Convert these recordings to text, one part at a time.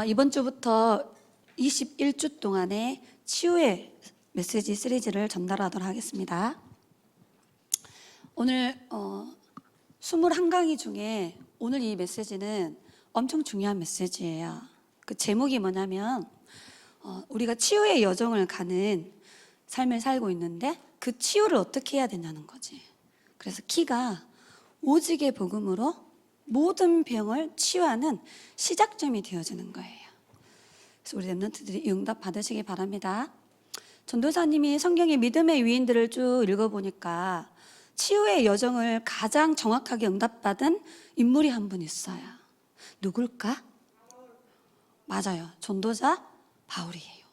이번 주부터 21주 동안의 치유의 메시지 시리즈를 전달하도록 하겠습니다. 오늘 21강의 중에 오늘 이 메시지는 엄청 중요한 메시지예요. 그 제목이 뭐냐면 우리가 치유의 여정을 가는 삶을 살고 있는데 그 치유를 어떻게 해야 되냐는 거지. 그래서 키가 오직의 복음으로 모든 병을 치유하는 시작점이 되어지는 거예요. 그래서 우리 랩런트들이 응답 받으시기 바랍니다. 전도사님이 성경의 믿음의 위인들을 쭉 읽어보니까 치유의 여정을 가장 정확하게 응답받은 인물이 한 분 있어요. 누굴까? 맞아요. 전도자 바울이에요.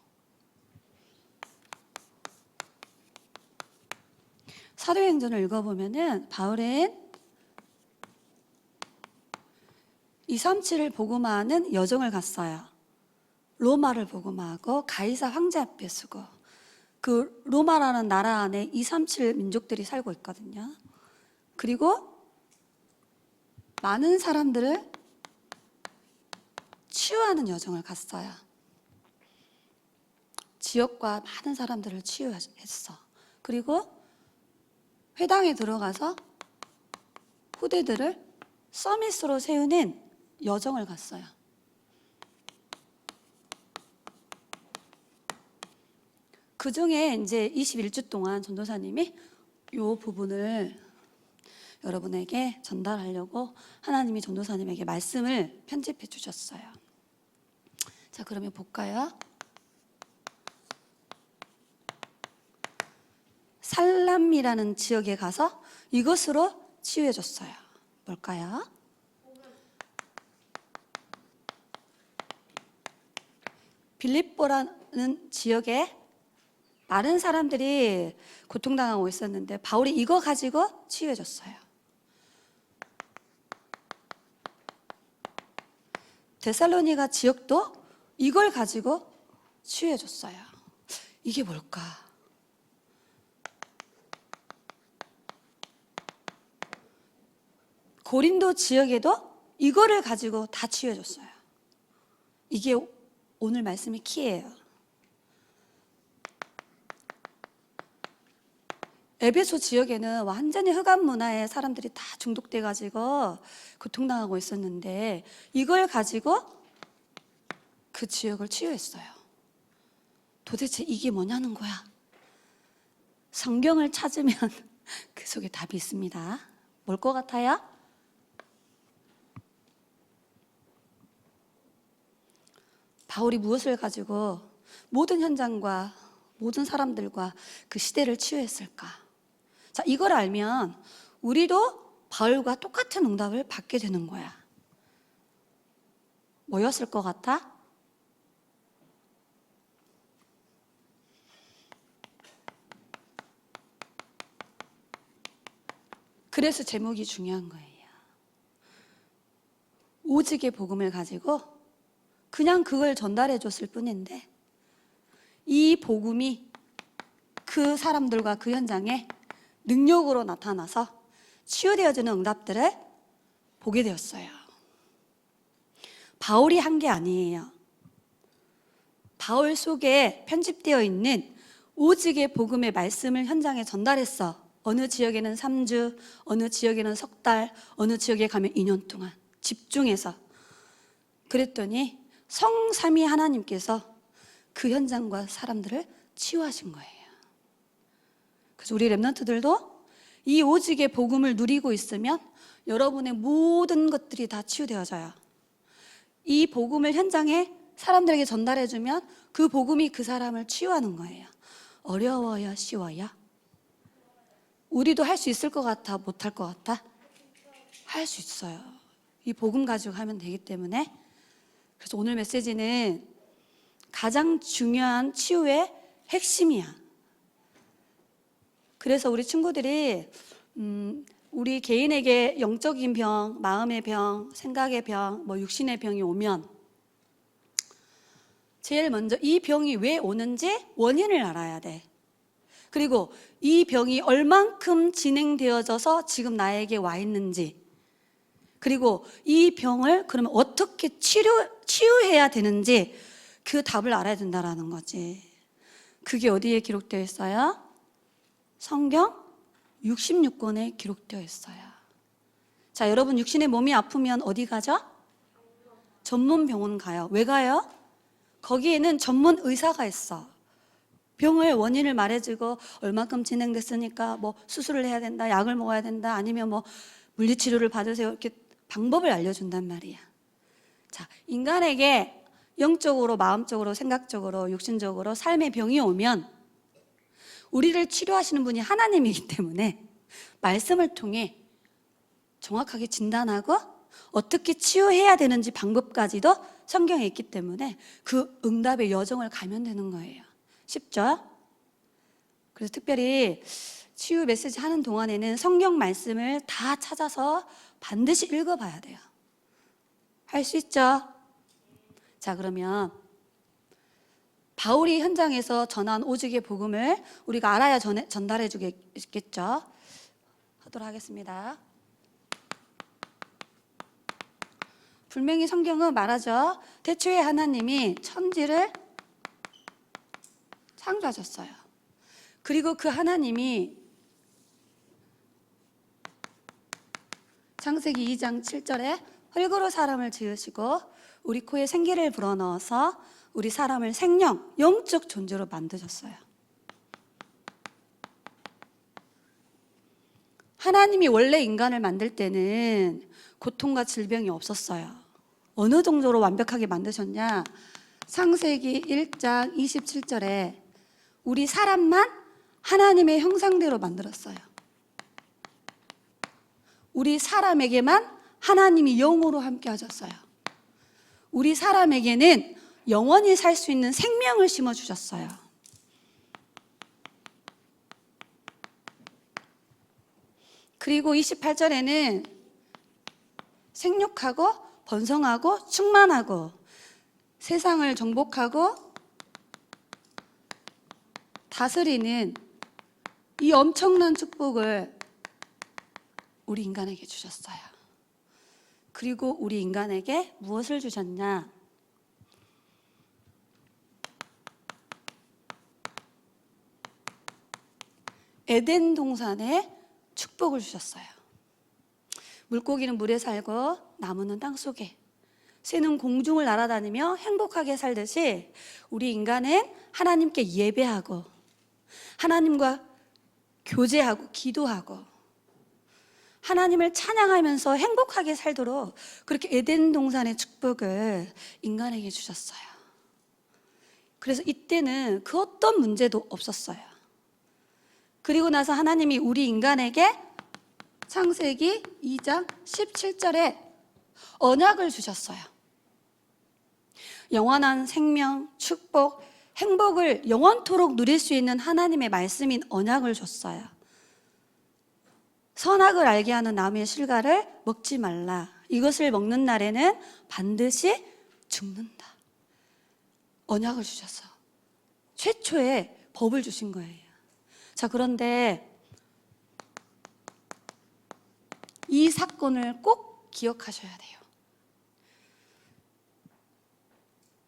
사도행전을 읽어보면은 바울은 237을 복음화하는 여정을 갔어요. 로마를 복음화하고 가이사 황제 앞에 서고, 그 로마라는 나라 안에 237 민족들이 살고 있거든요. 그리고 많은 사람들을 치유하는 여정을 갔어요. 지역과 많은 사람들을 치유했어. 그리고 회당에 들어가서 후대들을 서밋으로 세우는 여정을 갔어요. 그 중에 이제 21주 동안 전도사님이 이 부분을 여러분에게 전달하려고 하나님이 전도사님에게 말씀을 편집해 주셨어요. 자, 그러면 볼까요? 살람이라는 지역에 가서 이것으로 치유해 줬어요. 뭘까요? 빌립보라는 지역에 많은 사람들이 고통당하고 있었는데 바울이 이거 가지고 치유해 줬어요. 데살로니가 지역도 이걸 가지고 치유해 줬어요. 이게 뭘까? 고린도 지역에도 이거를 가지고 다 치유해 줬어요. 이게 오늘 말씀의 키예요. 에베소 지역에는 완전히 흑암 문화에 사람들이 다 중독돼 가지고 고통당하고 있었는데 이걸 가지고 그 지역을 치유했어요. 도대체 이게 뭐냐는 거야. 성경을 찾으면 그 속에 답이 있습니다. 뭘 것 같아요? 바울이 무엇을 가지고 모든 현장과 모든 사람들과 그 시대를 치유했을까? 자, 이걸 알면 우리도 바울과 똑같은 응답을 받게 되는 거야. 뭐였을 것 같아? 그래서 제목이 중요한 거예요. 오직의 복음을 가지고 그냥 그걸 전달해 줬을 뿐인데 이 복음이 그 사람들과 그 현장에 능력으로 나타나서 치유되어지는 응답들을 보게 되었어요. 바울이 한 게 아니에요. 바울 속에 편집되어 있는 오직의 복음의 말씀을 현장에 전달했어. 어느 지역에는 3주, 어느 지역에는 석 달, 어느 지역에 가면 2년 동안 집중해서 그랬더니 성삼위 하나님께서 그 현장과 사람들을 치유하신 거예요. 그래서 우리 랩런트들도 이 오직의 복음을 누리고 있으면 여러분의 모든 것들이 다 치유되어져요. 이 복음을 현장에 사람들에게 전달해주면 그 복음이 그 사람을 치유하는 거예요. 어려워요? 쉬워요? 우리도 할 수 있을 것 같아? 못할 것 같아? 할 수 있어요. 이 복음 가지고 하면 되기 때문에. 그래서 오늘 메시지는 가장 중요한 치유의 핵심이야. 그래서 우리 친구들이 우리 개인에게 영적인 병, 마음의 병, 생각의 병, 육신의 병이 오면 제일 먼저 이 병이 왜 오는지 원인을 알아야 돼. 그리고 이 병이 얼만큼 진행되어져서 지금 나에게 와 있는지, 그리고 이 병을 그러면 어떻게 치유해야 되는지 그 답을 알아야 된다라는 거지. 그게 어디에 기록되어 있어요? 성경 66권에 기록되어 있어요. 자, 여러분 육신의 몸이 아프면 어디 가죠? 전문 병원 가요. 왜 가요? 거기에는 전문 의사가 있어. 병을 원인을 말해주고 얼마큼 진행됐으니까 뭐 수술을 해야 된다, 약을 먹어야 된다, 아니면 뭐 물리치료를 받으세요, 이렇게 방법을 알려준단 말이야. 자, 인간에게 영적으로, 마음적으로, 생각적으로, 육신적으로 삶의 병이 오면 우리를 치료하시는 분이 하나님이기 때문에 말씀을 통해 정확하게 진단하고 어떻게 치유해야 되는지 방법까지도 성경에 있기 때문에 그 응답의 여정을 가면 되는 거예요. 쉽죠? 그래서 특별히 치유 메시지 하는 동안에는 성경 말씀을 다 찾아서 반드시 읽어봐야 돼요. 할 수 있죠? 자, 그러면 바울이 현장에서 전한 오직의 복음을 우리가 알아야 전달해 주겠죠? 하도록 하겠습니다. 분명히 성경은 말하죠. 태초에 하나님이 천지를 창조하셨어요. 그리고 그 하나님이 창세기 2장 7절에 흙으로 사람을 지으시고 우리 코에 생기를 불어넣어서 우리 사람을 생명, 영적 존재로 만드셨어요. 하나님이 원래 인간을 만들 때는 고통과 질병이 없었어요. 어느 정도로 완벽하게 만드셨냐? 창세기 1장 27절에 우리 사람만 하나님의 형상대로 만들었어요. 우리 사람에게만 하나님이 영으로 함께 하셨어요. 우리 사람에게는 영원히 살 수 있는 생명을 심어주셨어요. 그리고 28절에는 생육하고 번성하고 충만하고 세상을 정복하고 다스리는 이 엄청난 축복을 우리 인간에게 주셨어요. 그리고 우리 인간에게 무엇을 주셨냐? 에덴 동산에 축복을 주셨어요. 물고기는 물에 살고 나무는 땅 속에, 새는 공중을 날아다니며 행복하게 살듯이 우리 인간은 하나님께 예배하고 하나님과 교제하고 기도하고 하나님을 찬양하면서 행복하게 살도록 그렇게 에덴 동산의 축복을 인간에게 주셨어요. 그래서 이때는 그 어떤 문제도 없었어요. 그리고 나서 하나님이 우리 인간에게 창세기 2장 17절에 언약을 주셨어요. 영원한 생명, 축복, 행복을 영원토록 누릴 수 있는 하나님의 말씀인 언약을 줬어요. 선악을 알게 하는 나무의 실과를 먹지 말라. 이것을 먹는 날에는 반드시 죽는다. 언약을 주셔서 최초의 법을 주신 거예요. 자, 그런데 이 사건을 꼭 기억하셔야 돼요.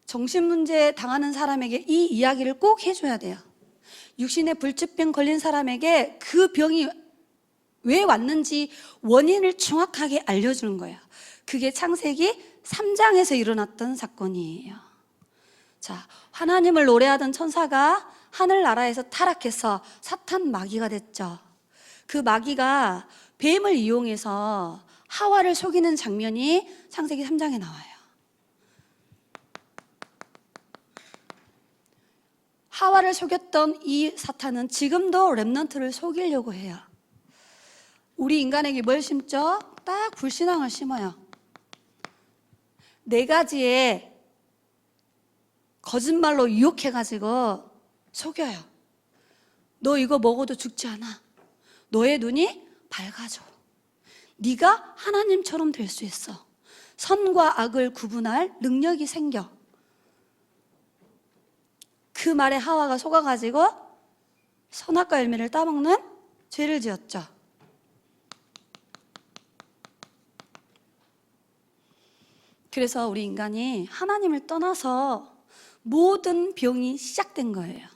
정신문제 당하는 사람에게 이 이야기를 꼭 해줘야 돼요. 육신의 불치병 걸린 사람에게 그 병이 왜 왔는지 원인을 정확하게 알려주는 거예요. 그게 창세기 3장에서 일어났던 사건이에요. 자, 하나님을 노래하던 천사가 하늘나라에서 타락해서 사탄 마귀가 됐죠. 그 마귀가 뱀을 이용해서 하와를 속이는 장면이 창세기 3장에 나와요. 하와를 속였던 이 사탄은 지금도 렘넌트를 속이려고 해요. 우리 인간에게 뭘 심죠? 딱 불신앙을 심어요. 4가지의 거짓말로 유혹해가지고 속여요. 너 이거 먹어도 죽지 않아. 너의 눈이 밝아져. 네가 하나님처럼 될 수 있어. 선과 악을 구분할 능력이 생겨. 그 말에 하와가 속아가지고 선악과 열매를 따먹는 죄를 지었죠. 그래서 우리 인간이 하나님을 떠나서 모든 병이 시작된 거예요.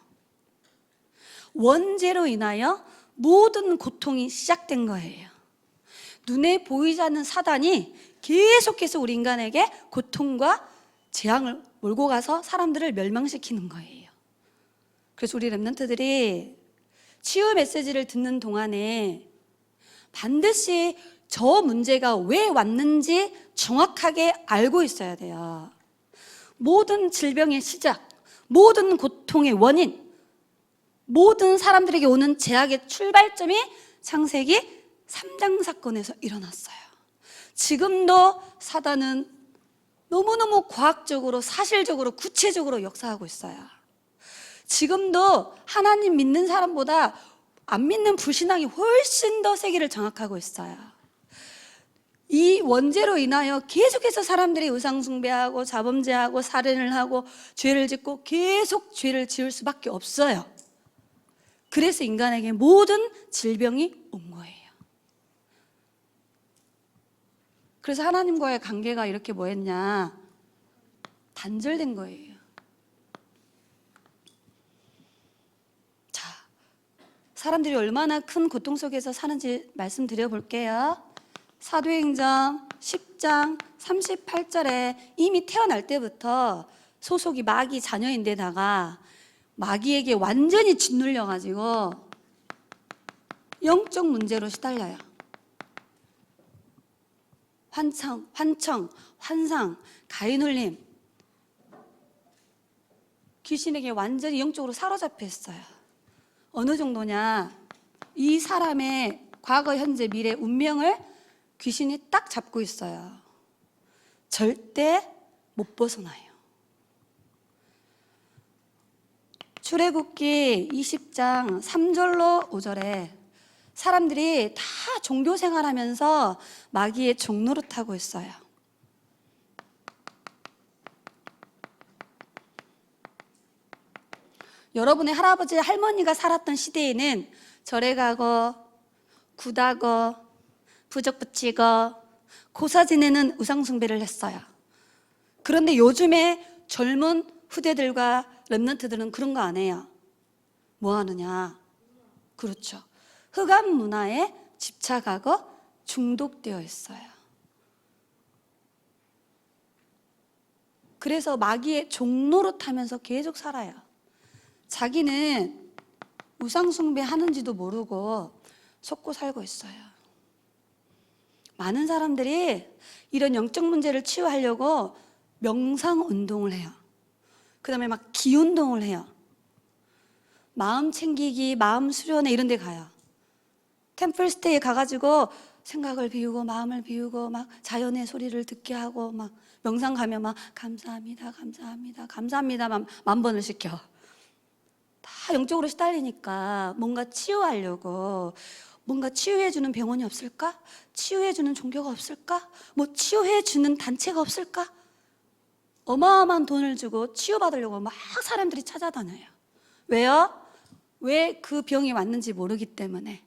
원죄로 인하여 모든 고통이 시작된 거예요. 눈에 보이지 않는 사단이 계속해서 우리 인간에게 고통과 재앙을 몰고 가서 사람들을 멸망시키는 거예요. 그래서 우리 렘넌트들이 치유 메시지를 듣는 동안에 반드시 저 문제가 왜 왔는지 정확하게 알고 있어야 돼요. 모든 질병의 시작, 모든 고통의 원인, 모든 사람들에게 오는 제약의 출발점이 창세기 3장 사건에서 일어났어요. 지금도 사단은 너무너무 과학적으로, 사실적으로, 구체적으로 역사하고 있어요. 지금도 하나님 믿는 사람보다 안 믿는 불신앙이 훨씬 더 세계를 장악하고 있어요. 이 원죄로 인하여 계속해서 사람들이 우상숭배하고 자범죄하고 살인을 하고 죄를 짓고 계속 죄를 지을 수밖에 없어요. 그래서 인간에게 모든 질병이 온 거예요. 그래서 하나님과의 관계가 이렇게 뭐였냐? 단절된 거예요. 자, 사람들이 얼마나 큰 고통 속에서 사는지 말씀드려 볼게요. 사도행전 10장 38절에 이미 태어날 때부터 소속이 마귀 자녀인데다가 마귀에게 완전히 짓눌려가지고 영적 문제로 시달려요. 환청, 환상, 가위눌림, 귀신에게 완전히 영적으로 사로잡혀 있어요. 어느 정도냐? 이 사람의 과거, 현재, 미래, 운명을 귀신이 딱 잡고 있어요. 절대 못 벗어나요. 출애굽기 20장 3절로 5절에 사람들이 다 종교 생활하면서 마귀의 종노릇하고 있어요. 여러분의 할아버지, 할머니가 살았던 시대에는 절에 가고 굿하고 부적 붙이고 고사 지내는 우상숭배를 했어요. 그런데 요즘에 젊은 후대들과 렘넌트들은 그런 거 안 해요. 뭐 하느냐? 그렇죠. 흑암 문화에 집착하고 중독되어 있어요. 그래서 마귀의 종노릇하면서 계속 살아요. 자기는 우상숭배 하는지도 모르고 속고 살고 있어요. 많은 사람들이 이런 영적 문제를 치유하려고 명상운동을 해요. 그 다음에 막 기운동을 해요. 마음 챙기기, 마음 수련회 이런 데 가요. 템플스테이에 가가지고 생각을 비우고 마음을 비우고 막 자연의 소리를 듣게 하고 막 명상 가면 막 감사합니다, 감사합니다, 감사합니다 만 번을 시켜. 다 영적으로 시달리니까 뭔가 치유하려고 뭔가 치유해주는 병원이 없을까? 치유해주는 종교가 없을까? 뭐 치유해주는 단체가 없을까? 어마어마한 돈을 주고 치유받으려고 막 사람들이 찾아다녀요. 왜요? 왜 그 병이 왔는지 모르기 때문에.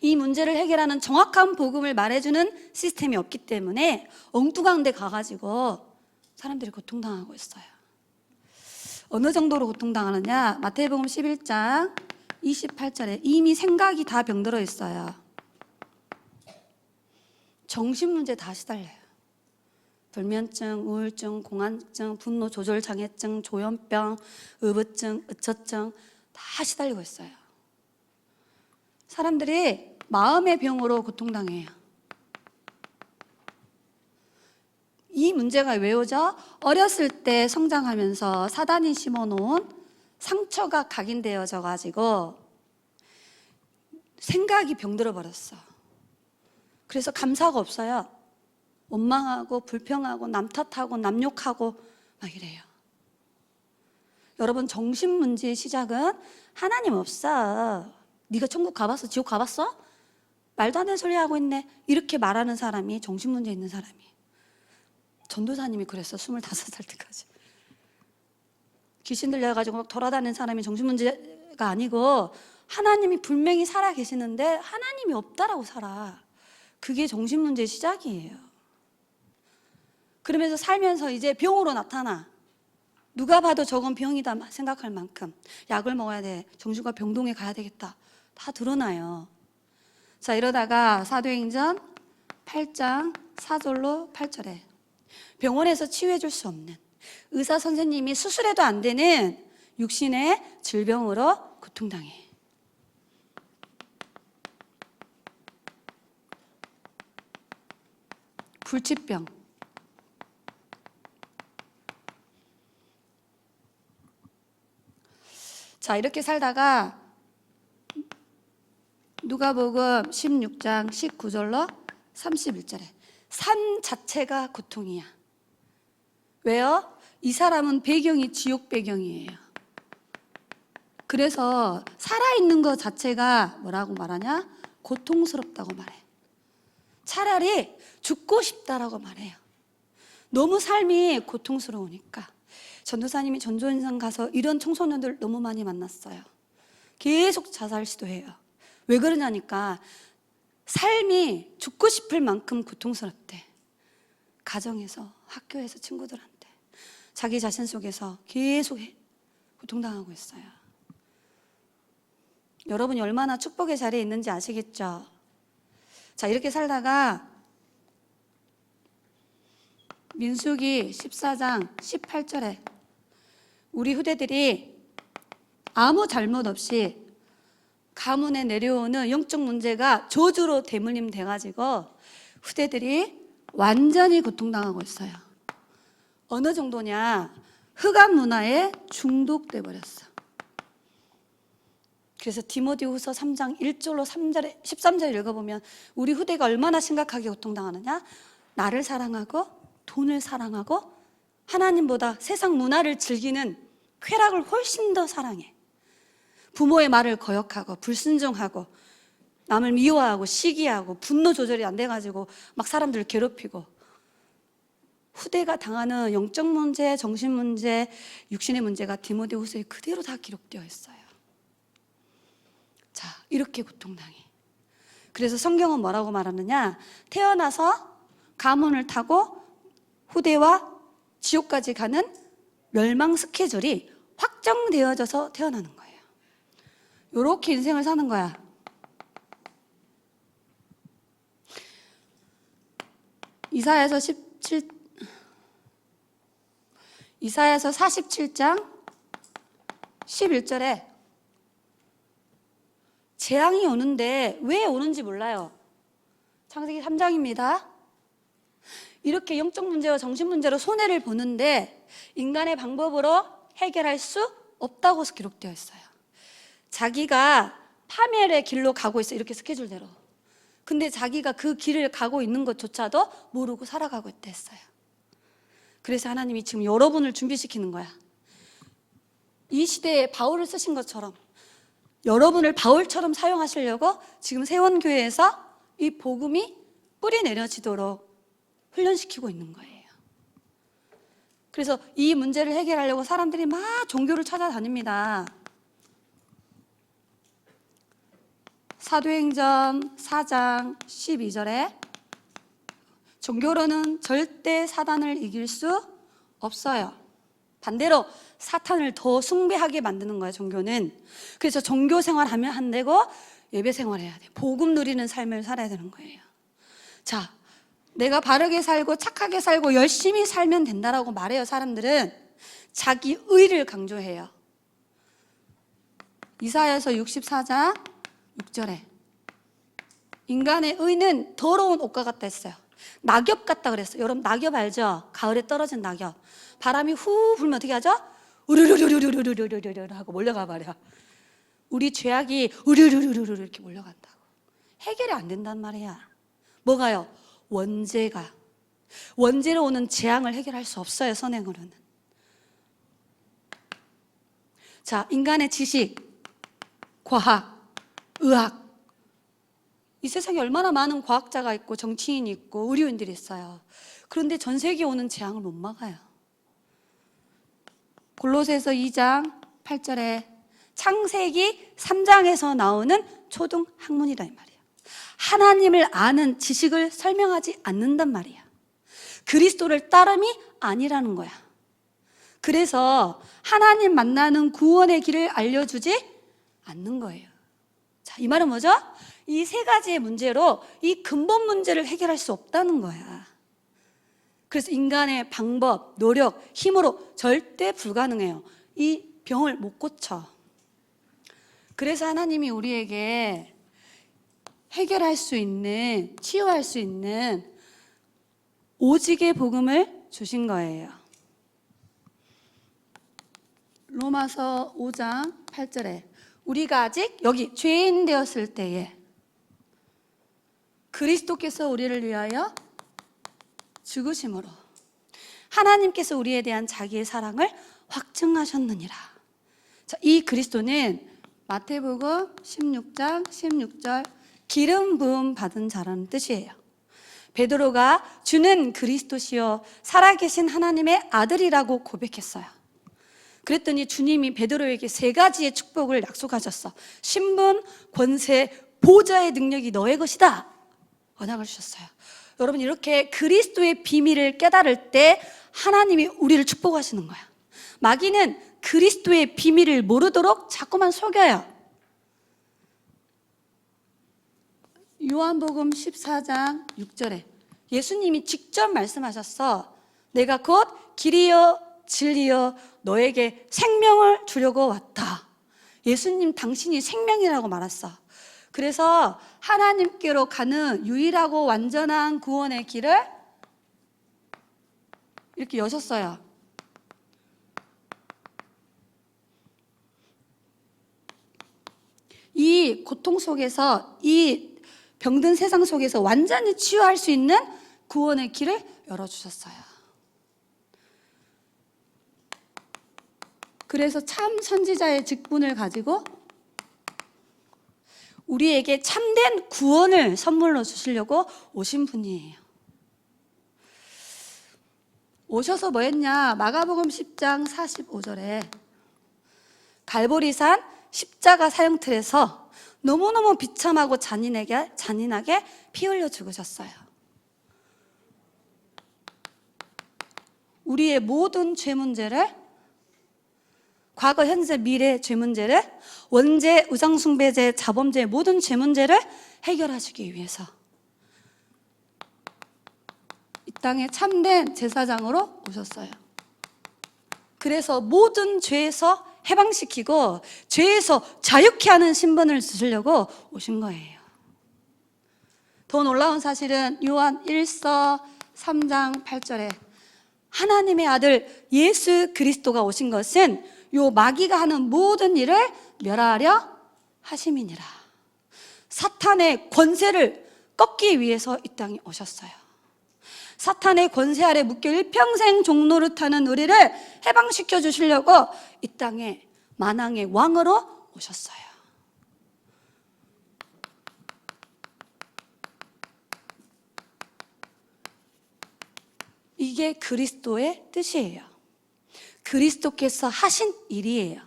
이 문제를 해결하는 정확한 복음을 말해주는 시스템이 없기 때문에 엉뚱한 데 가가지고 사람들이 고통당하고 있어요. 어느 정도로 고통당하느냐? 마태복음 11장 28절에 이미 생각이 다 병들어 있어요. 정신문제 다 시달려요. 불면증, 우울증, 공황증, 분노 조절 장애증, 조현병, 의부증, 의처증 다 시달리고 있어요. 사람들이 마음의 병으로 고통당해요. 이 문제가 왜 오죠? 어렸을 때 성장하면서 사단이 심어놓은 상처가 각인되어져 가지고 생각이 병들어 버렸어. 그래서 감사가 없어요. 원망하고 불평하고 남 탓하고 남 욕하고 막 이래요. 여러분, 정신 문제의 시작은 하나님 없어. 네가 천국 가봤어? 지옥 가봤어? 말도 안 되는 소리 하고 있네. 이렇게 말하는 사람이 정신 문제 있는 사람이에요. 전도사님이 그랬어. 25살 때까지. 귀신 들려가지고 막 돌아다니는 사람이 정신 문제가 아니고 하나님이 분명히 살아 계시는데 하나님이 없다라고 살아. 그게 정신 문제의 시작이에요. 그러면서 살면서 이제 병으로 나타나. 누가 봐도 저건 병이다 생각할 만큼 약을 먹어야 돼. 정신과 병동에 가야 되겠다. 다 드러나요. 자, 이러다가 사도행전 8장 4절로 8절에 병원에서 치유해 줄 수 없는, 의사 선생님이 수술해도 안 되는 육신의 질병으로 고통당해. 불치병. 자, 이렇게 살다가 누가복음 16장 19절로 31절에 삶 자체가 고통이야. 왜요? 이 사람은 배경이 지옥 배경이에요. 그래서 살아있는 것 자체가 뭐라고 말하냐? 고통스럽다고 말해. 차라리 죽고 싶다라고 말해요. 너무 삶이 고통스러우니까. 전도사님이 전도연장 가서 이런 청소년들 너무 많이 만났어요. 계속 자살 시도해요. 왜 그러냐니까 삶이 죽고 싶을 만큼 고통스럽대. 가정에서, 학교에서, 친구들한테 자기 자신 속에서 계속 고통당하고 있어요. 여러분이 얼마나 축복의 자리에 있는지 아시겠죠? 자, 이렇게 살다가 민수기 14장 18절에 우리 후대들이 아무 잘못 없이 가문에 내려오는 영적 문제가 저주로 대물림 돼가지고 후대들이 완전히 고통당하고 있어요. 어느 정도냐? 흑암 문화에 중독돼 버렸어. 그래서 디모데후서 3장 1절로 3절에 13절 읽어보면 우리 후대가 얼마나 심각하게 고통당하느냐? 나를 사랑하고 돈을 사랑하고 하나님보다 세상 문화를 즐기는 쾌락을 훨씬 더 사랑해. 부모의 말을 거역하고 불순종하고 남을 미워하고 시기하고 분노 조절이 안 돼가지고 막 사람들을 괴롭히고. 후대가 당하는 영적 문제, 정신 문제, 육신의 문제가 디모데후서에 그대로 다 기록되어 있어요. 자, 이렇게 고통당해. 그래서 성경은 뭐라고 말하느냐? 태어나서 가문을 타고 후대와 지옥까지 가는 멸망 스케줄이 확정되어져서 태어나는 거예요. 이렇게 인생을 사는 거야. 이사야서 47장 11절에 재앙이 오는데 왜 오는지 몰라요. 창세기 3장입니다. 이렇게 영적 문제와 정신 문제로 손해를 보는데 인간의 방법으로 해결할 수 없다고 기록되어 있어요. 자기가 파멸의 길로 가고 있어, 이렇게 스케줄대로. 근데 자기가 그 길을 가고 있는 것조차도 모르고 살아가고 있다 했어요. 그래서 하나님이 지금 여러분을 준비시키는 거야. 이 시대에 바울을 쓰신 것처럼 여러분을 바울처럼 사용하시려고 지금 세원교회에서 이 복음이 뿌리 내려지도록 훈련시키고 있는 거예요. 그래서 이 문제를 해결하려고 사람들이 막 종교를 찾아다닙니다. 사도행전 4장 12절에 종교로는 절대 사단을 이길 수 없어요. 반대로 사탄을 더 숭배하게 만드는 거예요, 종교는. 그래서 종교 생활하면 안 되고 예배 생활해야 돼. 복음 누리는 삶을 살아야 되는 거예요. 자, 내가 바르게 살고 착하게 살고 열심히 살면 된다라고 말해요. 사람들은 자기 의를 강조해요. 이사야서 64장 6절에 인간의 의는 더러운 옷과 같다 했어요. 낙엽 같다 그랬어요. 여러분 낙엽 알죠? 가을에 떨어진 낙엽. 바람이 후 불면 어떻게 하죠? 우르르르르르르르르르 하고 몰려가 버려. 우리 죄악이 우르르르르르 이렇게 몰려간다고. 해결이 안 된단 말이야. 뭐가요? 원죄로 오는 재앙을 해결할 수 없어요, 선행으로는. 자, 인간의 지식, 과학, 의학. 이 세상에 얼마나 많은 과학자가 있고 정치인이 있고 의료인들이 있어요. 그런데 전 세계에 오는 재앙을 못 막아요. 골로새서 2장 8절에 창세기 3장에서 나오는 초등 학문이다 이 말이에요. 하나님을 아는 지식을 설명하지 않는단 말이야. 그리스도를 따름이 아니라는 거야. 그래서 하나님 만나는 구원의 길을 알려주지 않는 거예요. 자, 이 말은 뭐죠? 이 세 가지의 문제로 이 근본 문제를 해결할 수 없다는 거야. 그래서 인간의 방법, 노력, 힘으로 절대 불가능해요. 이 병을 못 고쳐. 그래서 하나님이 우리에게 해결할 수 있는, 치유할 수 있는 오직의 복음을 주신 거예요. 로마서 5장 8절에 우리가 아직 여기 죄인 되었을 때에 그리스도께서 우리를 위하여 죽으심으로 하나님께서 우리에 대한 자기의 사랑을 확증하셨느니라. 자, 이 그리스도는 마태복음 16장 16절 기름 부음 받은 자라는 뜻이에요. 베드로가 주는 그리스도시요 살아계신 하나님의 아들이라고 고백했어요. 그랬더니 주님이 베드로에게 세 가지의 축복을 약속하셨어. 신분, 권세, 보좌의 능력이 너의 것이다. 언약을 주셨어요. 여러분, 이렇게 그리스도의 비밀을 깨달을 때 하나님이 우리를 축복하시는 거야. 마귀는 그리스도의 비밀을 모르도록 자꾸만 속여요. 요한복음 14장 6절에 예수님이 직접 말씀하셨어. 내가 곧 길이요 진리요 너에게 생명을 주려고 왔다. 예수님 당신이 생명이라고 말했어. 그래서 하나님께로 가는 유일하고 완전한 구원의 길을 이렇게 여셨어요. 이 고통 속에서, 이 병든 세상 속에서 완전히 치유할 수 있는 구원의 길을 열어주셨어요. 그래서 참 선지자의 직분을 가지고 우리에게 참된 구원을 선물로 주시려고 오신 분이에요. 오셔서 뭐 했냐? 마가복음 10장 45절에 갈보리산 십자가 사형틀에서 너무너무 비참하고 잔인하게 피 흘려 죽으셨어요. 우리의 모든 죄 문제를, 과거, 현재, 미래 죄 문제를, 원죄, 우상숭배죄, 자범죄 모든 죄 문제를 해결하시기 위해서 이 땅에 참된 제사장으로 오셨어요. 그래서 모든 죄에서 해방시키고 죄에서 자유케 하는 신분을 주시려고 오신 거예요. 더 놀라운 사실은 요한 1서 3장 8절에 하나님의 아들 예수 그리스도가 오신 것은 요 마귀가 하는 모든 일을 멸하려 하심이니라. 사탄의 권세를 꺾기 위해서 이 땅에 오셨어요. 사탄의 권세 아래 묶여 일평생 종노릇하는 우리를 해방시켜 주시려고 이 땅에 만왕의 왕으로 오셨어요. 이게 그리스도의 뜻이에요. 그리스도께서 하신 일이에요.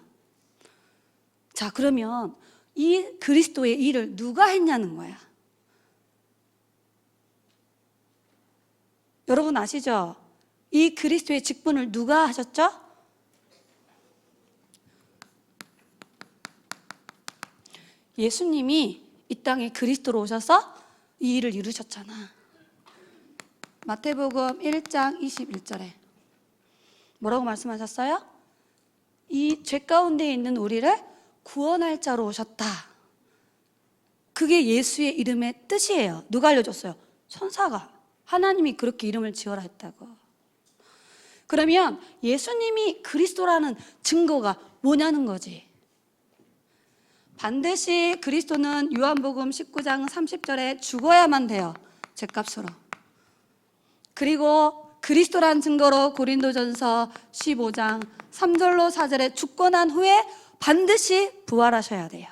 자, 그러면 이 그리스도의 일을 누가 했냐는 거야. 여러분 아시죠? 이 그리스도의 직분을 누가 하셨죠? 예수님이 이 땅에 그리스도로 오셔서 이 일을 이루셨잖아. 마태복음 1장 21절에 뭐라고 말씀하셨어요? 이 죄 가운데 있는 우리를 구원할 자로 오셨다. 그게 예수의 이름의 뜻이에요. 누가 알려줬어요? 천사가. 하나님이 그렇게 이름을 지어라 했다고. 그러면 예수님이 그리스도라는 증거가 뭐냐는 거지. 반드시 그리스도는 요한복음 19장 30절에 죽어야만 돼요. 죗값으로. 그리고 그리스도란 증거로 고린도전서 15장 3절로 4절에 죽고 난 후에 반드시 부활하셔야 돼요.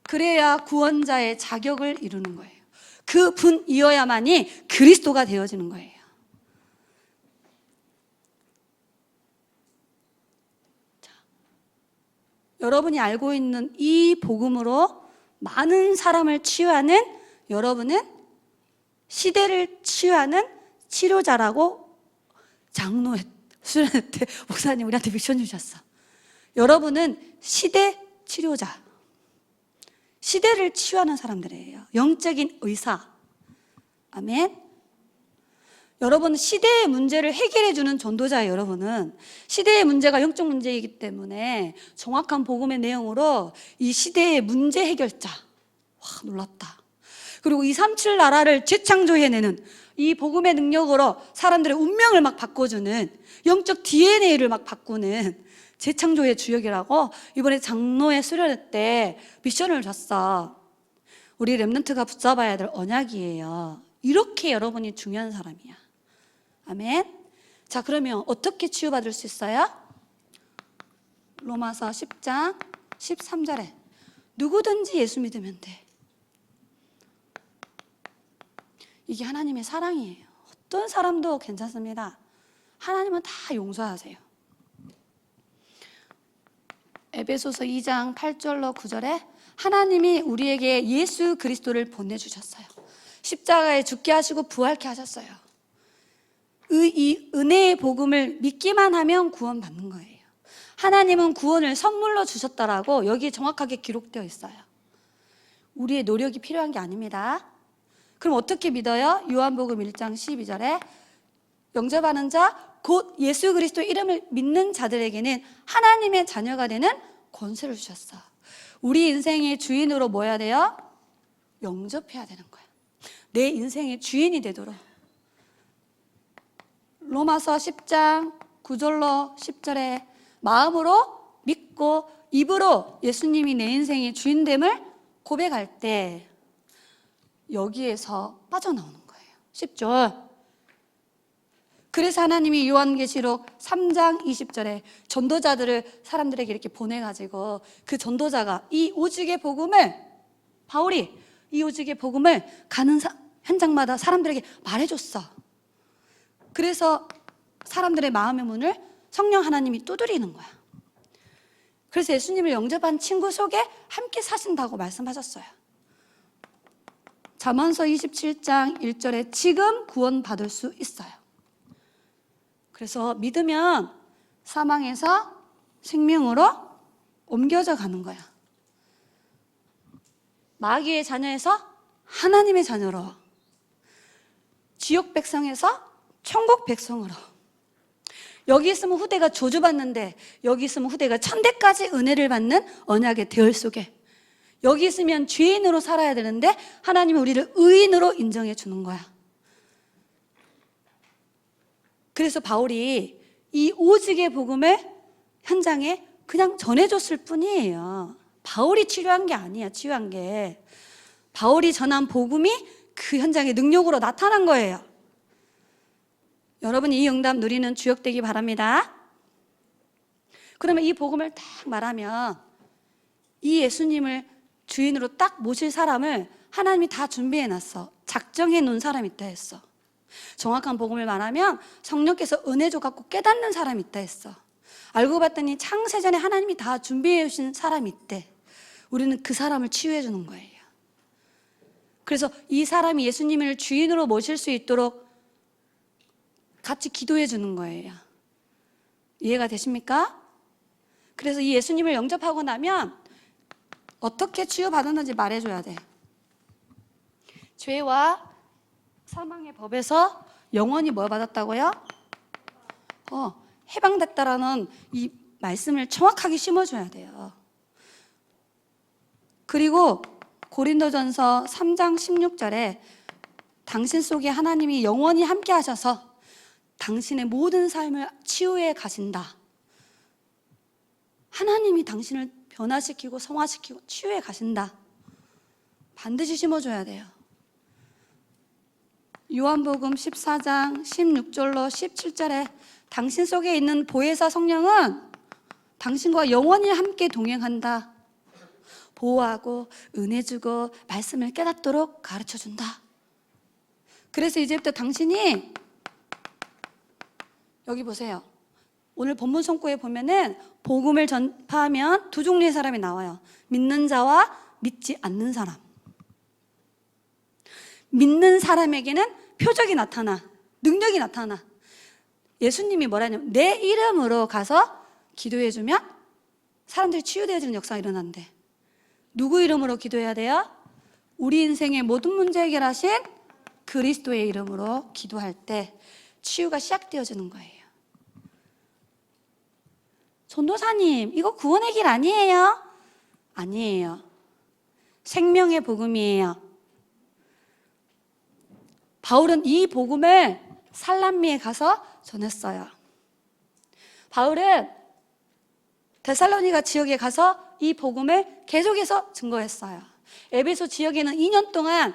그래야 구원자의 자격을 이루는 거예요. 그 분이어야만이 그리스도가 되어지는 거예요. 자, 여러분이 알고 있는 이 복음으로 많은 사람을 치유하는, 여러분은 시대를 치유하는 치료자라고 장로회 수련회 때 목사님 우리한테 미션 주셨어. 여러분은 시대 치료자, 시대를 치유하는 사람들이에요. 영적인 의사. 아멘. 여러분, 시대의 문제를 해결해 주는 전도자예요. 여러분은 시대의 문제가 영적 문제이기 때문에 정확한 복음의 내용으로 이 시대의 문제 해결자. 와, 놀랍다. 그리고 237 나라를 재창조해내는 이 복음의 능력으로 사람들의 운명을 막 바꿔주는, 영적 DNA를 막 바꾸는 재창조의 주역이라고 이번에 장로회 수련회 때 미션을 줬어. 우리 렘넌트가 붙잡아야 될 언약이에요. 이렇게 여러분이 중요한 사람이야. 아멘. 자, 그러면 어떻게 치유받을 수 있어요? 로마서 10장 13절에 누구든지 예수 믿으면 돼. 이게 하나님의 사랑이에요. 어떤 사람도 괜찮습니다. 하나님은 다 용서하세요. 에베소서 2장 8절로 9절에 하나님이 우리에게 예수 그리스도를 보내주셨어요. 십자가에 죽게 하시고 부활케 하셨어요. 이 은혜의 복음을 믿기만 하면 구원받는 거예요. 하나님은 구원을 선물로 주셨다라고 여기 정확하게 기록되어 있어요. 우리의 노력이 필요한 게 아닙니다. 그럼 어떻게 믿어요? 요한복음 1장 12절에 영접하는 자 곧 예수 그리스도 이름을 믿는 자들에게는 하나님의 자녀가 되는 권세를 주셨어. 우리 인생의 주인으로 뭐 해야 돼요? 영접해야 되는 거야. 내 인생의 주인이 되도록. 로마서 10장 9절로 10절에 마음으로 믿고 입으로 예수님이 내 인생의 주인됨을 고백할 때 여기에서 빠져나오는 거예요. 10절. 그래서 하나님이 요한계시록 3장 20절에 전도자들을 사람들에게 이렇게 보내가지고 그 전도자가 이 오직의 복음을, 바울이 이 오직의 복음을 가는 현장마다 사람들에게 말해줬어. 그래서 사람들의 마음의 문을 성령 하나님이 두드리는 거야. 그래서 예수님을 영접한 친구 속에 함께 사신다고 말씀하셨어요. 잠언서 27장 1절에 지금 구원받을 수 있어요. 그래서 믿으면 사망에서 생명으로 옮겨져 가는 거야. 마귀의 자녀에서 하나님의 자녀로, 지옥 백성에서 천국 백성으로. 여기 있으면 후대가 저주받는데 여기 있으면 후대가 천대까지 은혜를 받는 언약의 대열 속에, 여기 있으면 죄인으로 살아야 되는데 하나님은 우리를 의인으로 인정해 주는 거야. 그래서 바울이 이 오직의 복음을 현장에 그냥 전해줬을 뿐이에요. 바울이 치료한 게 아니야. 치유한 게 바울이 전한 복음이 그 현장의 능력으로 나타난 거예요. 여러분, 이 응답 누리는 주역되기 바랍니다. 그러면 이 복음을 딱 말하면 이 예수님을 주인으로 딱 모실 사람을 하나님이 다 준비해 놨어. 작정해 놓은 사람이 있다 했어. 정확한 복음을 말하면 성령께서 은혜 줘 갖고 깨닫는 사람이 있다 했어. 알고 봤더니 창세전에 하나님이 다 준비해 주신 사람이 있대. 우리는 그 사람을 치유해 주는 거예요. 그래서 이 사람이 예수님을 주인으로 모실 수 있도록 같이 기도해 주는 거예요. 이해가 되십니까? 그래서 이 예수님을 영접하고 나면 어떻게 치유받았는지 말해줘야 돼. 죄와 사망의 법에서 영원히 뭐 받았다고요? 해방됐다라는 이 말씀을 정확하게 심어줘야 돼요. 그리고 고린도전서 3장 16절에 당신 속에 하나님이 영원히 함께 하셔서 당신의 모든 삶을 치유해 가신다. 하나님이 당신을 변화시키고 성화시키고 치유해 가신다. 반드시 심어줘야 돼요. 요한복음 14장 16절로 17절에 당신 속에 있는 보혜사 성령은 당신과 영원히 함께 동행한다. 보호하고 은혜 주고 말씀을 깨닫도록 가르쳐준다. 그래서 이제부터 당신이 여기 보세요. 오늘 본문 성구에 보면은 복음을 전파하면 두 종류의 사람이 나와요. 믿는 자와 믿지 않는 사람. 믿는 사람에게는 표적이 나타나. 능력이 나타나. 예수님이 뭐라 했냐면 내 이름으로 가서 기도해주면 사람들이 치유되어지는 역사가 일어난대. 누구 이름으로 기도해야 돼요? 우리 인생의 모든 문제 해결하신 그리스도의 이름으로 기도할 때 치유가 시작되어지는 거예요. 전도사님, 이거 구원의 길 아니에요? 아니에요. 생명의 복음이에요. 바울은 이 복음을 살람미에 가서 전했어요. 바울은 데살로니가 지역에 가서 이 복음을 계속해서 증거했어요. 에베소 지역에는 2년 동안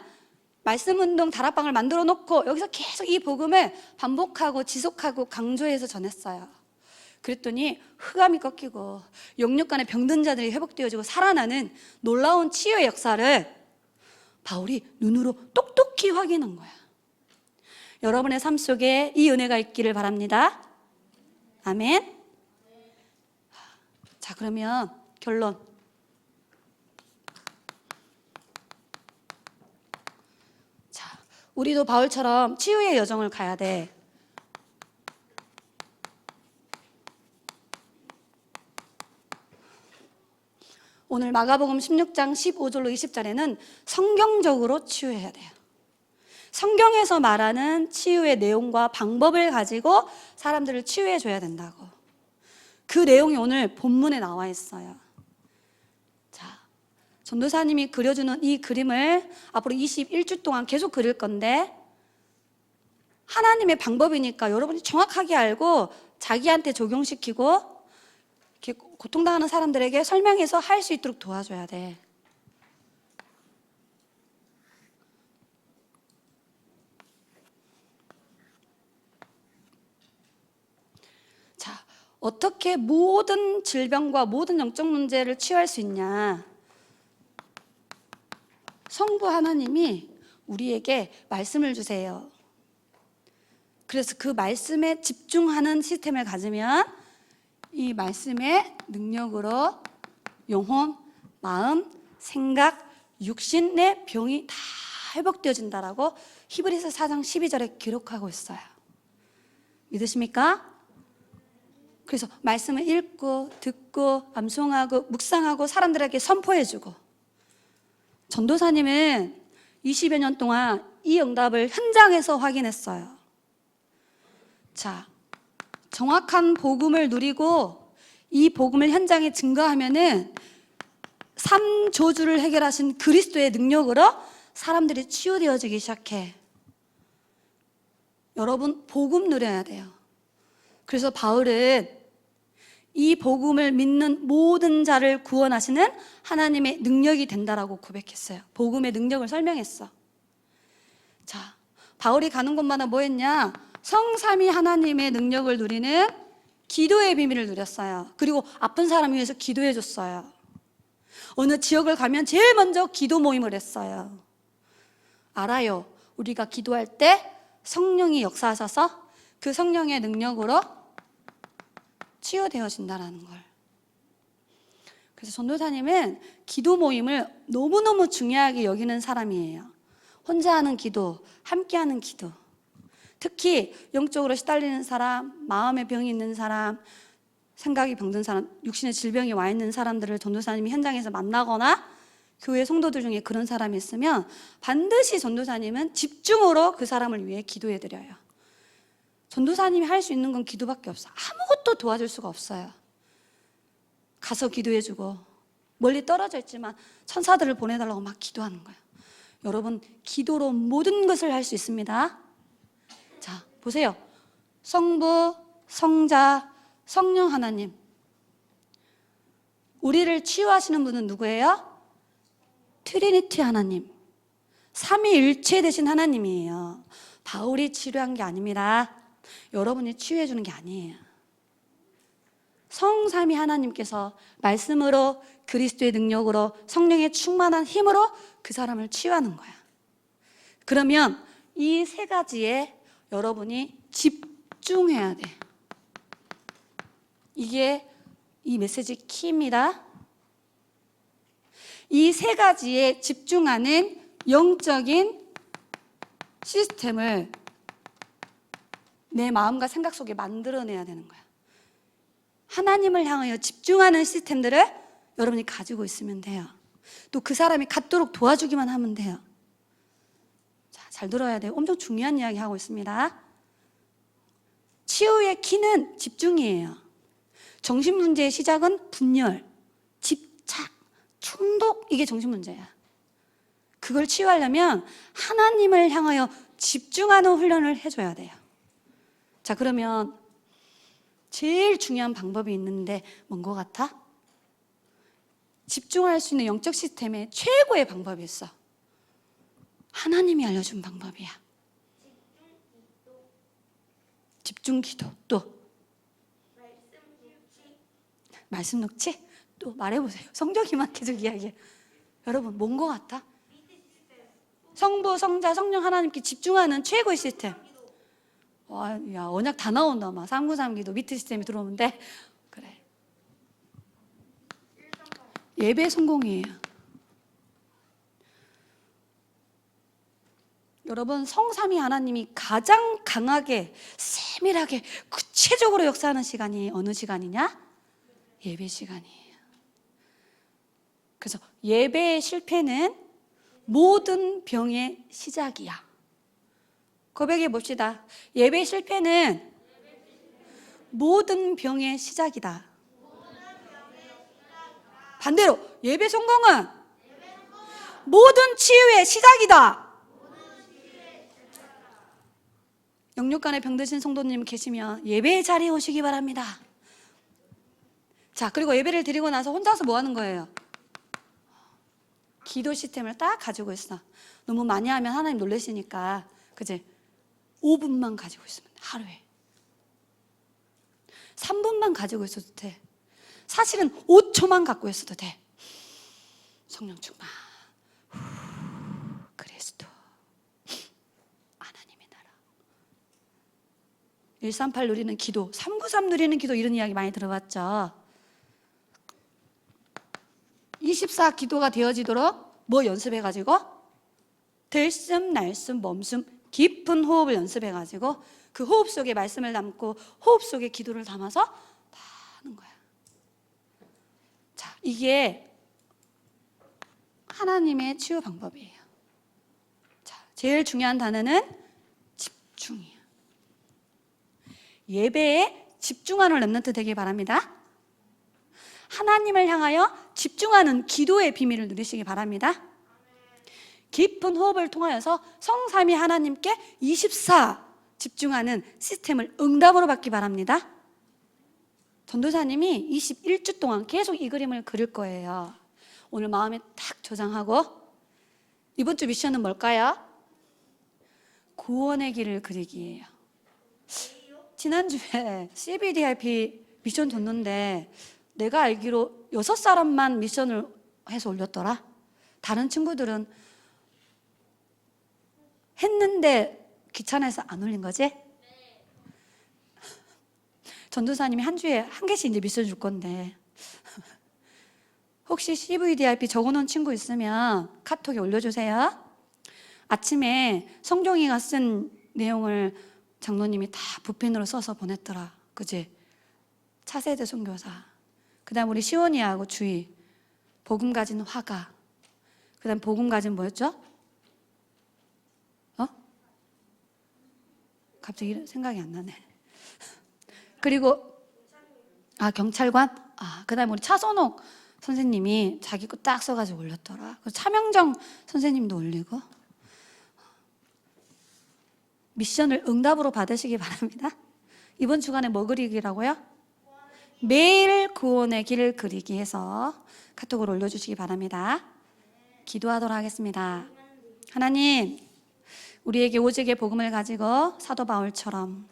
말씀운동 다락방을 만들어 놓고 여기서 계속 이 복음을 반복하고 지속하고 강조해서 전했어요. 그랬더니 흑암이 꺾이고 영육간의 병든 자들이 회복되어지고 살아나는 놀라운 치유의 역사를 바울이 눈으로 똑똑히 확인한 거야. 여러분의 삶 속에 이 은혜가 있기를 바랍니다. 아멘. 자, 그러면 결론. 자, 우리도 바울처럼 치유의 여정을 가야 돼. 오늘 마가복음 16장 15절로 20절에는 성경적으로 치유해야 돼요. 성경에서 말하는 치유의 내용과 방법을 가지고 사람들을 치유해 줘야 된다고. 그 내용이 오늘 본문에 나와 있어요. 자, 전도사님이 그려주는 이 그림을 앞으로 21주 동안 계속 그릴 건데 하나님의 방법이니까 여러분이 정확하게 알고 자기한테 적용시키고 이렇게 고통당하는 사람들에게 설명해서 할 수 있도록 도와줘야 돼. 자, 어떻게 모든 질병과 모든 영적 문제를 치유할 수 있냐? 성부 하나님이 우리에게 말씀을 주세요. 그래서 그 말씀에 집중하는 시스템을 가지면 이 말씀의 능력으로 영혼, 마음, 생각, 육신 내 병이 다 회복되어진다라고 히브리서 4장 12절에 기록하고 있어요. 믿으십니까? 그래서 말씀을 읽고 듣고 암송하고 묵상하고 사람들에게 선포해주고, 전도사님은 20여 년 동안 이 응답을 현장에서 확인했어요. 자, 정확한 복음을 누리고 이 복음을 현장에 증거하면은 삶 저주를 해결하신 그리스도의 능력으로 사람들이 치유되어지기 시작해. 여러분, 복음 누려야 돼요. 그래서 바울은 이 복음을 믿는 모든 자를 구원하시는 하나님의 능력이 된다라고 고백했어요. 복음의 능력을 설명했어. 자, 바울이 가는 곳마다 뭐 했냐? 성삼위 하나님의 능력을 누리는 기도의 비밀을 누렸어요. 그리고 아픈 사람 위해서 기도해 줬어요. 어느 지역을 가면 제일 먼저 기도 모임을 했어요. 알아요. 우리가 기도할 때 성령이 역사하셔서 그 성령의 능력으로 치유되어진다는 걸. 그래서 전도사님은 기도 모임을 너무너무 중요하게 여기는 사람이에요. 혼자 하는 기도, 함께 하는 기도. 특히 영적으로 시달리는 사람, 마음의 병이 있는 사람, 생각이 병든 사람, 육신의 질병이 와 있는 사람들을 전도사님이 현장에서 만나거나 교회 성도들 중에 그런 사람이 있으면 반드시 전도사님은 집중으로 그 사람을 위해 기도해드려요. 전도사님이 할 수 있는 건 기도밖에 없어. 아무것도 도와줄 수가 없어요. 가서 기도해주고 멀리 떨어져 있지만 천사들을 보내달라고 막 기도하는 거예요. 여러분, 기도로 모든 것을 할 수 있습니다. 자, 보세요. 성부, 성자, 성령 하나님. 우리를 치유하시는 분은 누구예요? 트리니티 하나님. 삼위일체 되신 하나님이에요. 바울이 치료한 게 아닙니다. 여러분이 치유해 주는 게 아니에요. 성삼위 하나님께서 말씀으로, 그리스도의 능력으로, 성령의 충만한 힘으로 그 사람을 치유하는 거야. 그러면 이 세 가지에 여러분이 집중해야 돼. 이게 이 메시지 키입니다. 이 세 가지에 집중하는 영적인 시스템을 내 마음과 생각 속에 만들어내야 되는 거야. 하나님을 향하여 집중하는 시스템들을 여러분이 가지고 있으면 돼요. 또 그 사람이 갖도록 도와주기만 하면 돼요. 자, 잘 들어야 돼요. 엄청 중요한 이야기 하고 있습니다. 치유의 키는 집중이에요. 정신문제의 시작은 분열, 집착, 충독, 이게 정신문제야. 그걸 치유하려면 하나님을 향하여 집중하는 훈련을 해줘야 돼요. 자, 그러면 제일 중요한 방법이 있는데 뭔 것 같아? 집중할 수 있는 영적 시스템의 최고의 방법이 있어. 하나님이 알려준 방법이야. 집중 기도. 또 말씀 녹지? 또 말해보세요. 성경이만 계속 이야기해. 여러분, 뭔 것 같아? 성부, 성자, 성령 하나님께 집중하는 최고의 시스템. 와, 야, 언약 다 나온다. 막 393 기도 미트 시스템이 들어오는데, 그래. 예배 성공이에요. 여러분, 성삼위 하나님이 가장 강하게, 세밀하게, 구체적으로 역사하는 시간이 어느 시간이냐? 예배 시간이에요. 그래서 예배의 실패는 모든 병의 시작이야. 고백해 봅시다. 예배 실패는 모든 병의 시작이다. 반대로 예배 성공은 모든 치유의 시작이다. 영육간에 병드신 성도님 계시면 예배의 자리에 오시기 바랍니다. 자, 그리고 예배를 드리고 나서 혼자서 뭐 하는 거예요? 기도 시스템을 딱 가지고 있어. 너무 많이 하면 하나님 놀라시니까, 그치? 5분만 가지고 있으면 돼, 하루에. 3분만 가지고 있어도 돼. 사실은 5초만 갖고 있어도 돼. 성령 충만, 그리스도, 하나님의 나라. 138 누리는 기도, 393 누리는 기도, 이런 이야기 많이 들어봤죠? 24 기도가 되어지도록 뭐 연습해가지고? 들숨, 날숨, 멈숨, 깊은 호흡을 연습해가지고 그 호흡 속에 말씀을 담고 호흡 속에 기도를 담아서 다 하는 거야. 자, 이게 하나님의 치유 방법이에요. 자, 제일 중요한 단어는 집중이에요. 예배에 집중하는 렘넌트 되길 바랍니다. 하나님을 향하여 집중하는 기도의 비밀을 누리시기 바랍니다. 깊은 호흡을 통하여서 성삼위 하나님께 24 집중하는 시스템을 응답으로 받기 바랍니다. 전도사님이 21주 동안 계속 이 그림을 그릴 거예요. 오늘 마음에 딱 저장하고, 이번 주 미션은 뭘까요? 구원의 길을 그리기예요. 지난주에 CBDIP 미션 줬는데 내가 알기로 6사람만 미션을 해서 올렸더라. 다른 친구들은 했는데 귀찮아서 안 올린 거지? 전도사님이 한 주에 한 개씩 이제 미션 줄 건데 혹시 CVDIP 적어놓은 친구 있으면 카톡에 올려주세요. 아침에 성종이가 쓴 내용을 장로님이 다 붓펜으로 써서 보냈더라. 그지? 차세대 선교사. 그 다음 우리 시원이하고 주희. 복음 가진 화가. 그 다음 복음 가진 뭐였죠? 갑자기 생각이 안 나네. 그리고 경찰관. 그 다음 우리 차선옥 선생님이 자기 거 딱 써가지고 올렸더라. 차명정 선생님도 올리고. 미션을 응답으로 받으시기 바랍니다. 이번 주간에 뭐 그리기라고요? 매일 구원의 길을 그리기 해서 카톡으로 올려주시기 바랍니다. 기도하도록 하겠습니다. 하나님, 우리에게 오직의 복음을 가지고 사도 바울처럼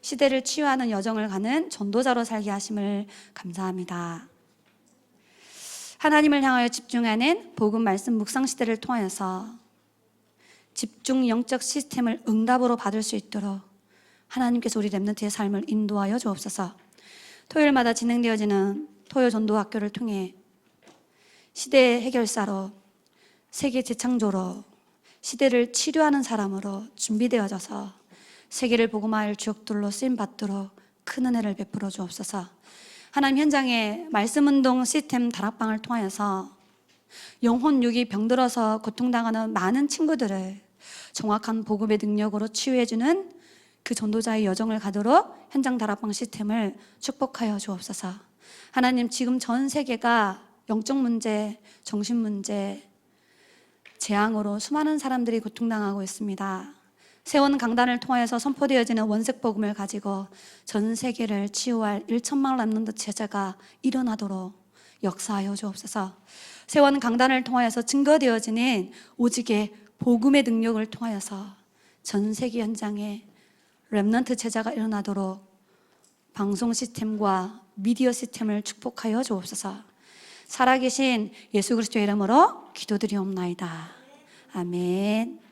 시대를 치유하는 여정을 가는 전도자로 살게 하심을 감사합니다. 하나님을 향하여 집중하는 복음 말씀 묵상 시대를 통하여서 집중 영적 시스템을 응답으로 받을 수 있도록 하나님께서 우리 렘넌트의 삶을 인도하여 주옵소서. 토요일마다 진행되어지는 토요 전도 학교를 통해 시대의 해결사로, 세계 재창조로, 시대를 치료하는 사람으로 준비되어져서 세계를 복음화할 주역들로 쓰임 받도록 큰 은혜를 베풀어 주옵소서. 하나님, 현장의 말씀운동 시스템 다락방을 통하여서 영혼 육이 병들어서 고통당하는 많은 친구들을 정확한 복음의 능력으로 치유해주는 그 전도자의 여정을 가도록 현장 다락방 시스템을 축복하여 주옵소서. 하나님, 지금 전 세계가 영적 문제, 정신 문제, 재앙으로 수많은 사람들이 고통당하고 있습니다. 세원 강단을 통하여서 선포되어지는 원색 복음을 가지고 전 세계를 치유할 1천만 람넌트 제자가 일어나도록 역사하여 주옵소서. 세원 강단을 통하여서 증거되어지는 오직의 복음의 능력을 통하여서 전 세계 현장에 렘넌트 제자가 일어나도록 방송 시스템과 미디어 시스템을 축복하여 주옵소서. 살아계신 예수 그리스도의 이름으로 기도드리옵나이다. 아멘.